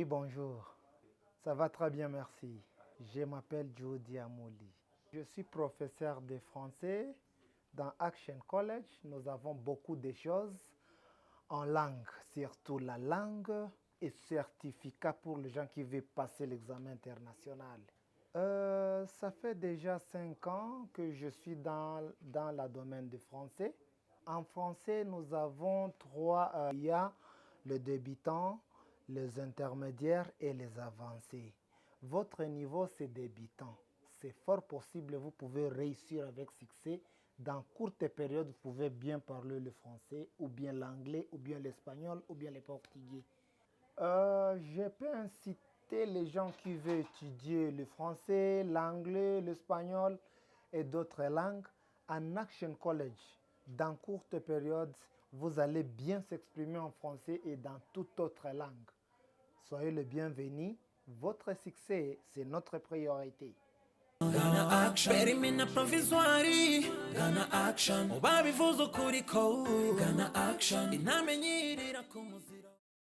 Oui, bonjour. Ça va très bien, merci. Je m'appelle Jody Amouli. Je suis professeur de français dans Action College. Nous avons beaucoup de choses en langue, surtout la langue et certificat pour les gens qui veulent passer l'examen international. Ça fait déjà 5 ans que je suis dans le domaine du français. En français, nous avons trois. Il y a le débutant, les intermédiaires et les avancés. Votre niveau, c'est débutant. C'est fort possible, vous pouvez réussir avec succès. Dans courte période, vous pouvez bien parler le français, ou bien l'anglais, ou bien l'espagnol, ou bien le portugais. Je peux inciter les gens qui veulent étudier le français, l'anglais, l'espagnol et d'autres langues en Action College. Dans courte période, vous allez bien s'exprimer en français et dans toute autre langue. Soyez le bienvenu. Votre succès, c'est notre priorité. Ghana action, perimina provisoire. Ghana action, obabivuzo kuriko. Ghana action, inamenyirira kumuzira.